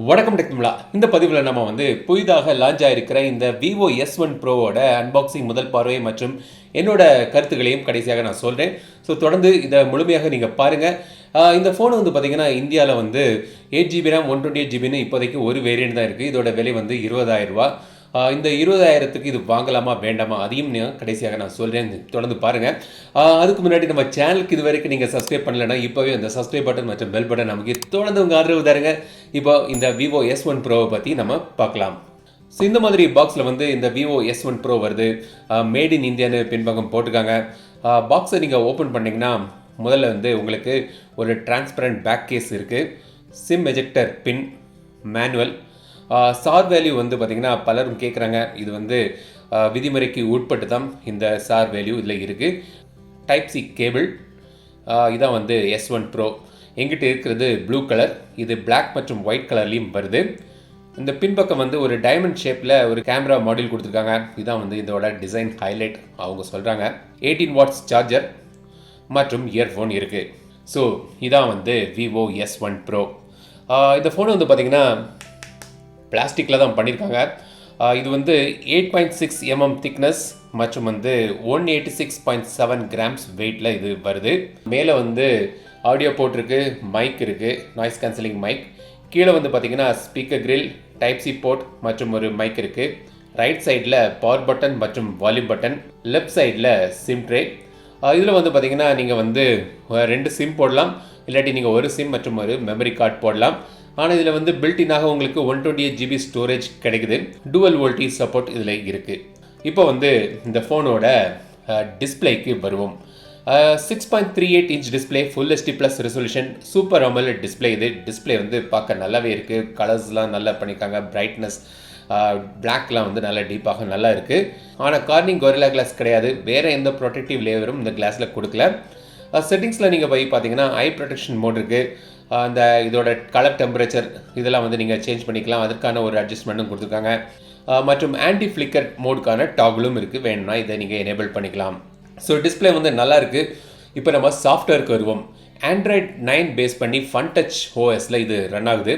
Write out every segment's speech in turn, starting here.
வணக்கம் டெக்னிமலா. இந்த பதிவில் நம்ம புதிதாக லான்ச் ஆகிருக்கிற இந்த விவோ S1 ப்ரோவோட அன்பாக்சிங் முதல் பார்வை மற்றும் என்னோட கருத்துக்களையும் கடைசியாக நான் சொல்கிறேன். ஸோ தொடர்ந்து இதை முழுமையாக நீங்கள் பாருங்கள். இந்த ஃபோன் பார்த்தீங்கன்னா இந்தியாவில் 8GB RAM 128GB இப்போதைக்கு ஒரு வேரியன்ட் தான் இருக்குது. இதோட விலை 20,000 ரூபா. இந்த 20,000க்கு இது வாங்கலாமா வேண்டாமா அதையும் கடைசியாக நான் சொல்கிறேன், தொடர்ந்து பாருங்கள். அதுக்கு முன்னாடி நம்ம சேனலுக்கு இது வரைக்கும் நீங்கள் சப்ஸ்கிரைப் பண்ணலைன்னா இப்போவே அந்த சப்ஸ்கிரைப் பட்டன் மற்றும் பெல் பட்டன் நமக்கு தொடர்ந்து உங்கள் ஆதரவு தருங்க. இப்போ இந்த விவோ S1 ப்ரோவை பற்றி நம்ம பார்க்கலாம். ஸோ இந்த மாதிரி பாக்ஸில் இந்த விவோ S1 ப்ரோ வருது. மேட் இன் இந்தியான்னு பின்பக்கம் போட்டிருக்காங்க. பாக்ஸை நீங்கள் ஓப்பன் பண்ணிங்கன்னா முதல்ல உங்களுக்கு ஒரு டிரான்ஸ்பரண்ட் பேக் கேஸ் இருக்குது. சிம் எஜெக்டர் பின், மேனுவல், சார் வேல்யூ பார்த்திங்கன்னா பலரும் கேட்குறாங்க. இது விதிமுறைக்கு உட்பட்டு தான் இந்த சார் வேல்யூ இதில் இருக்குது. டைப் சி கேபிள், இதான் S1 ப்ரோ. எங்கிட்ட இருக்கிறது ப்ளூ கலர், இது பிளாக் மற்றும் ஒயிட் கலர்லேயும் வருது. இந்த பின்பக்கம் ஒரு டைமண்ட் ஷேப்பில் ஒரு கேமரா மாடியூல் கொடுத்துருக்காங்க. இதான் இதோட டிசைன் ஹைலைட் அவங்க சொல்கிறாங்க. 18 வாட்ஸ் சார்ஜர் மற்றும் இயர்ஃபோன் இருக்குது. ஸோ இதான் விவோ S1 ப்ரோ. இந்த ஃபோன் பார்த்திங்கன்னா பிளாஸ்டிக்கில் தான் பண்ணியிருக்காங்க. இது 8.6 mm திக்னஸ் மற்றும் 186.7 கிராம்ஸ் வெயிட்டில் இது வருது. மேலே ஆடியோ போர்ட் மைக் இருக்குது, நாய்ஸ் கேன்சலிங் மைக். கீழே பார்த்திங்கன்னா speaker grill, type C port மற்றும் ஒரு மைக் இருக்குது. ரைட் சைடில் பவர் பட்டன் மற்றும் வால்யூம் பட்டன், லெஃப்ட் சைடில் சிம் ட்ரே. இதில் பார்த்திங்கன்னா நீங்கள் 2 சிம் போடலாம், இல்லாட்டி நீங்கள் ஒரு சிம் மற்றும் ஒரு மெமரி கார்டு போடலாம். ஆனால் இதில் பில்டினாக உங்களுக்கு 128GB ஸ்டோரேஜ் கிடைக்குது. டூவல் வோல்டேஜ் சப்போர்ட் இதில் இருக்குது. இப்போ இந்த ஃபோனோட டிஸ்பிளேக்கு வருவோம். 6.38 inch display, full HD plus resolution, super AMOLED display. இது டிஸ்பிளே பார்க்க நல்லாவே இருக்குது. கலர்ஸ்லாம் நல்லா பண்ணியிருக்காங்க. பிரைட்னஸ், பிளாக்லாம் நல்லா டீப்பாக நல்லா இருக்குது. ஆனால் கார்னிங் கொரில்லா கிளாஸ் கிடையாது. வேறு எந்த ப்ரொடெக்டிவ் லேயரும் இந்த கிளாஸில் கொடுக்கல. செட்டிங்ஸில் நீங்கள் போய் பார்த்தீங்கன்னா ஐ ப்ரொடெக்ஷன் மோட் இருக்குது. அந்த இதோட கலர் டெம்பரேச்சர் இதெல்லாம் நீங்கள் சேஞ்ச் பண்ணிக்கலாம். அதற்கான ஒரு அட்ஜஸ்ட்மெண்ட்டும் கொடுத்துருக்காங்க. மற்றும் ஆன்டி ஃப்ளிக்கர் மோடுக்கான டாகுலும் இருக்குது. வேணும்னா இதை நீங்கள் எனேபிள் பண்ணிக்கலாம். ஸோ டிஸ்பிளே நல்லா இருக்குது. இப்போ நம்ம சாஃப்ட்வேருக்கு வருவோம். Android 9 பேஸ் பண்ணி ஃபன் டச் OSல இது ரன் ஆகுது.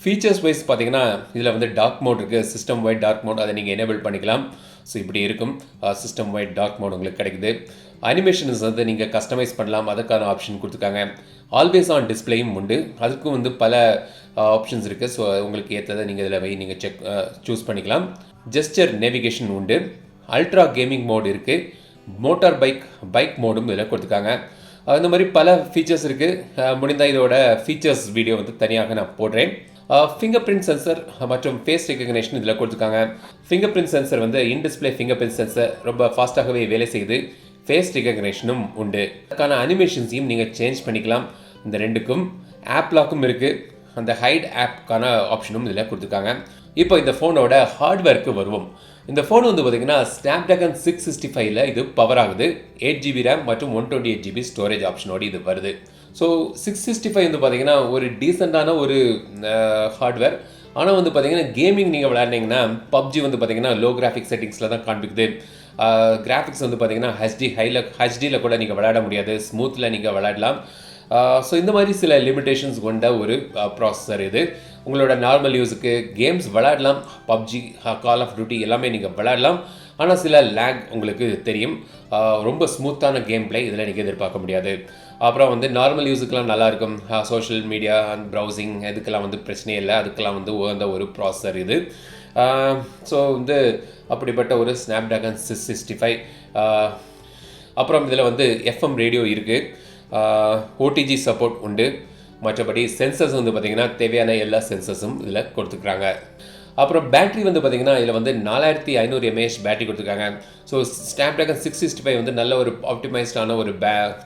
ஃபீச்சர்ஸ் வைஸ் பார்த்தீங்கன்னா இதில் டார்க் மோட் இருக்குது, சிஸ்டம் வைட் டார்க் மோட். அதை நீங்கள் எனேபிள் பண்ணிக்கலாம். ஸோ இப்படி இருக்கும். சிஸ்டம் வைட் டார்க் மோட் உங்களுக்கு கிடைக்குது. அனிமேஷன்ஸ் நீங்கள் கஸ்டமைஸ் பண்ணலாம், அதற்கான ஆப்ஷன் கொடுத்துருக்காங்க. ஆல்வேஸ் ஆன் டிஸ்பிளேயும் உண்டு. அதுக்கும் பல ஆப்ஷன்ஸ் இருக்குது. ஸோ உங்களுக்கு ஏற்றதை நீங்கள் இதில் நீங்கள் சூஸ் பண்ணிக்கலாம். ஜெஸ்டர் நேவிகேஷன் உண்டு. அல்ட்ரா கேமிங் மோட் இருக்குது. மோட்டார் பைக் மோடும் இதில் கொடுத்துருக்காங்க. அந்த மாதிரி பல ஃபீச்சர்ஸ் இருக்குது. முடிந்தால் இதோட ஃபீச்சர்ஸ் வீடியோ தனியாக நான் போடுறேன். ஃபிங்கர் பிரிண்ட் சென்சர் மற்றும் ஃபேஸ் ரெகக்னேஷன் இதில் கொடுத்துருக்காங்க. Finger print sensor in display finger print sensor ரொம்ப ஃபாஸ்ட்டாகவே வேலை செய்யுது. ஃபேஸ் ரெகக்னேஷனும் உண்டு. அதுக்கான அனிமேஷன்ஸையும் நீங்கள் சேஞ்ச் பண்ணிக்கலாம். இந்த ரெண்டுக்கும் ஆப் லாக்கும் இருக்குது. அந்த ஹைட் ஆப்க்கான ஆப்ஷனும் இதில் கொடுத்துருக்காங்க. இப்போ இந்த ஃபோனோட ஹார்ட்வேருக்கு வருவோம். இந்த ஃபோன் பார்த்திங்கன்னா ஸ்னாப்ட்ராகன் 665ல் இது பவர் ஆகுது. 8GB RAM மற்றும் 128GB ஸ்டோரேஜ் ஆப்ஷனோடு இது வருது. ஸோ 665 பார்த்திங்கன்னா ஒரு டீசெண்டான ஒரு ஹார்ட்வேர். ஆனால் பார்த்திங்கன்னா கேமிங் நீங்கள் விளையாடினீங்கன்னா பப்ஜி பார்த்திங்கன்னா லோ கிராஃபிக் செட்டிங்ஸில் தான் காண்பிக்குது. கிராஃபிக்ஸ் பார்த்திங்கன்னா ஹெச்டியில் கூட நீங்கள் விளையாட முடியாது. ஸ்மூத்தில் நீங்கள் விளையாடலாம். ஸோ இந்த மாதிரி சில லிமிடேஷன்ஸ் கொண்ட ஒரு ப்ராசஸர் இது. உங்களோட நார்மல் யூஸுக்கு கேம்ஸ் விளையாடலாம். பப்ஜி, கால் ஆஃப் டியூட்டி எல்லாமே நீங்கள் விளையாடலாம். ஆனால் சில லேக் உங்களுக்கு தெரியும். ரொம்ப ஸ்மூத்தான கேம் பிளே இதில் நீங்கள் எதிர்பார்க்க முடியாது. அப்புறம் நார்மல் யூஸுக்கெலாம் நல்லாயிருக்கும். சோஷியல் மீடியா அண்ட் ப்ரௌசிங் இதுக்கெல்லாம் பிரச்சனையே இல்லை. அதுக்கெல்லாம் உகந்த ஒரு ப்ராசஸர் இது. ஸோ அப்படிப்பட்ட ஒரு ஸ்னாப்ட்ராகன் 665. அப்புறம் இதில் FM ரேடியோ இருக்குது. OTG சப்போர்ட் உண்டு. மற்றபடி சென்சர்ஸ் பார்த்திங்கன்னா தேவையான எல்லா சென்சர்ஸும் இதில் கொடுத்துருக்குறாங்க. அப்புறம் பேட்டரி பார்த்திங்கன்னா இதில் 4500 mAh பேட்டரி கொடுத்துருக்காங்க. ஸோ ஸ்னாப்ட்ராகன் 665 நல்ல ஒரு ஆப்டிமைஸ்டான ஒரு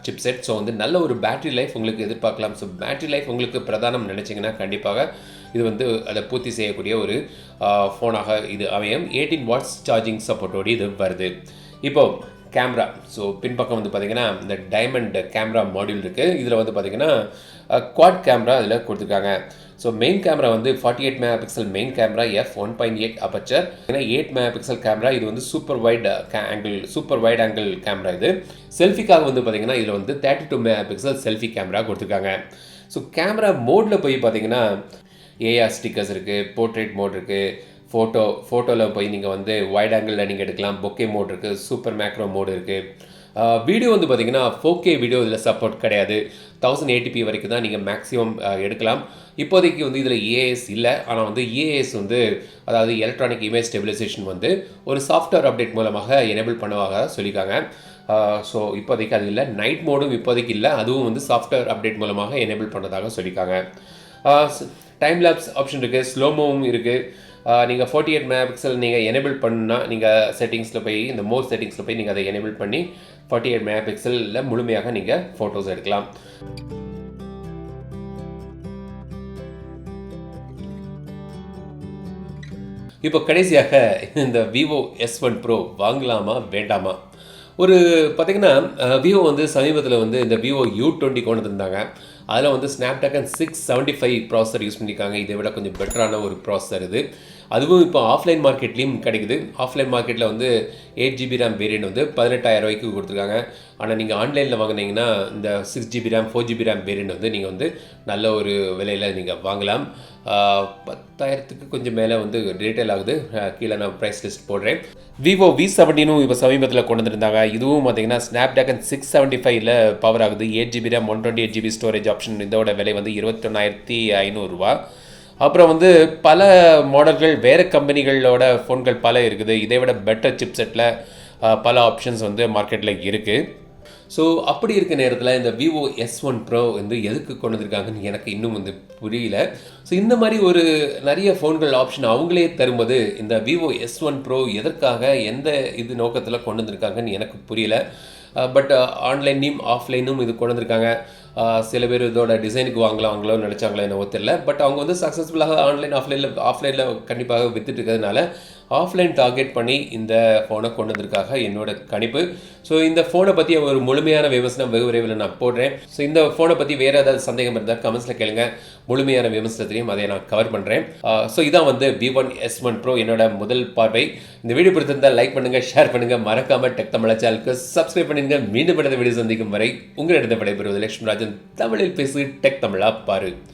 சிப்செட். ஸோ நல்ல ஒரு பேட்டரி லைஃப் உங்களுக்கு எதிர்பார்க்கலாம். ஸோ பேட்டரி லைஃப் உங்களுக்கு பிரதானம் நினச்சிங்கன்னா கண்டிப்பாக இது அதை பூர்த்தி செய்யக்கூடிய ஒரு ஃபோனாக இது அமையும். 18 வாட்ஸ் சார்ஜிங் சப்போர்ட்டோடு இது வருது. இப்போது கேமரா. ஸோ பின்பக்கம் பார்த்திங்கன்னா இந்த டைமண்ட் கேமரா மாடியூல் இருக்குது. இதில் பார்த்திங்கன்னா குவாட் கேமரா இதில் கொடுத்துருக்காங்க. So main camera 48 MP main camera, f1.8 aperture. 8 MP camera. இது சூப்பர் வைட் ஆங்கிள் கேமரா. இது செல்ஃபிக்காக பார்த்திங்கன்னா இதில் 32 MP செல்ஃபி கேமரா கொடுத்துருக்காங்க. ஸோ கேமரா மோடில் போய் பார்த்திங்கன்னா ஏஆர் ஸ்டிக்கர்ஸ் இருக்குது, போர்ட்ரேட் மோட் இருக்குது, ஃபோட்டோவில் போய் நீங்கள் வந்து வைட் ஆங்கிளில் நீங்கள் எடுக்கலாம், பொக்கே மோட் இருக்குது, சூப்பர் மேக்ரோ மோடு இருக்குது. வீடியோ வந்து பார்த்தீங்கன்னா 4K வீடியோ இதில் சப்போர்ட் கிடையாது. 1080p வரைக்கும் தான் நீங்கள் மேக்ஸிமம் எடுக்கலாம். இப்போதைக்கு வந்து இதில் ஏஎஸ் இல்லை. ஆனால் வந்து ஏஎஸ் வந்து அதாவது எலக்ட்ரானிக் இமேஜ் ஸ்டெபிலைசேஷன் வந்து ஒரு சாஃப்ட்வேர் அப்டேட் மூலமாக எனேபிள் பண்ணுவாங்க சொல்லியிருக்காங்க. ஸோ இப்போதைக்கு அது இல்லை. நைட் மோடும் இப்போதைக்கு இல்லை. அதுவும் வந்து சாஃப்ட்வேர் அப்டேட் மூலமாக எனேபிள் பண்ணதாக சொல்லியிருக்காங்க. டைம் லேப்ஸ் ஆப்ஷன் இருக்குது, ஸ்லோமோவும் இருக்குது. நீங்கள் 48 மெகா பிக்சல் நீங்கள் எனேபிள் பண்ணால் நீங்கள் செட்டிங்ஸில் போய் இந்த மோர் செட்டிங்ஸில் போய் நீங்கள் அதை எனேபிள் பண்ணி 48 மெகா பிக்சலில் முழுமையாக நீங்கள் ஃபோட்டோஸ் எடுக்கலாம். இப்போ கடைசியாக இந்த விவோ S1 ப்ரோ வாங்கலாமா வேண்டாமா? ஒரு பார்த்திங்கன்னா விவோ வந்து சமீபத்தில் வந்து இந்த விவோ U20 கொண்டு வந்திருந்தாங்க. அதில் வந்து ஸ்னாப்ட்ராகன் 675 ப்ராசஸர் யூஸ் பண்ணியிருக்காங்க. இதை விட கொஞ்சம் பெட்டரான ஒரு ப்ராசஸர் இது. அதுவும் இப்போ ஆஃப்லைன் மார்க்கெட்லேயும் கிடைக்குது. ஆஃப்லைன் மார்க்கெட்டில் வந்து 8GB ரேம் வேரியண்ட் வந்து 18,000 ரூபாய்க்கு கொடுத்துருக்காங்க. ஆனால் நீங்கள் ஆன்லைனில் வாங்கினீங்கன்னா இந்த 6GB RAM 4GB RAM variant வந்து நீங்கள் வந்து நல்ல ஒரு விலையில் நீங்கள் வாங்கலாம். 10,000க்கு கொஞ்சம் மேலே வந்து ரீட்டைல் ஆகுது. கீழே நான் ப்ரைஸ் லிஸ்ட் போடுறேன். விவோ V17 இப்போ சமீபத்தில் கொண்டு வந்திருந்தாங்க. இதுவும் பார்த்தீங்கன்னா ஸ்னாப்ட்ராகன் 675 பவர் ஆகுது. 8GB RAM 128GB storage option. இதோட விலை வந்து 21,500 ரூபா. அப்புறம் வந்து பல மாடல்கள் வேறு கம்பெனிகளோட ஃபோன்கள் பல இருக்குது. இதை விட பெட்டர் சிப்செட்டில் பல ஆப்ஷன்ஸ் வந்து மார்க்கெட்டில் இருக்குது. ஸோ அப்படி இருக்க நேரத்தில் இந்த விவோ S1 ப்ரோ வந்து எதுக்கு கொண்டு வந்திருக்காங்கன்னு எனக்கு இன்னும் வந்து புரியல. ஸோ இந்த மாதிரி ஒரு நிறைய ஃபோன்கள் ஆப்ஷன் அவங்களே தரும்போது இந்த விவோ S1 ப்ரோ எதற்காக எந்த இது நோக்கத்தில் கொண்டு வந்திருக்காங்கன்னு எனக்கு புரியல. பட் ஆன்லைன்லையும் ஆஃப்லைனும் இது கொண்டு வந்திருக்காங்க. சில பேர் இதோட டிசைனுக்கு வாங்கலாங்களோ நினச்சாங்களோ என்னவோ தெரியல. பட் அவங்க வந்து சக்ஸஸ்ஃபுல்லாக ஆஃப்லைனில் கண்டிப்பாக வித்துட்டு இருக்கிறதுனால ஆஃப்லைன் டார்கெட் பண்ணி இந்த ஃபோனை கொண்டு வந்திருக்காங்க என்னோட கணிப்பு. ஸோ இந்த ஃபோனை பற்றி ஒரு முழுமையான விமர்சனம் வெகு விரைவில் நான் போடுறேன். ஸோ இந்த ஃபோனை பற்றி வேறு ஏதாவது சந்தேகம் இருந்தால் கமெண்ட்ஸில் கேளுங்க. முழுமையான விமர்சனத்திலையும் அதை நான் கவர் பண்ணுறேன். ஸோ இதான் வந்து V1 S1 ப்ரோ என்னோட முதல் பார்வை. இந்த வீடியோ பிடித்திருந்தால் லைக் பண்ணுங்கள், ஷேர் பண்ணுங்கள், மறக்காமல் டெக் தமிழா சேனலுக்கு சப்ஸ்கிரைப் பண்ணுங்க. மீண்டும் அடுத்த வீடியோ சந்திக்கும் வரை உங்களிடத்தை விடைபெறுவது லட்சுமி ராஜன். தமிழில் பேசு, டெக் தமிழா பாரு.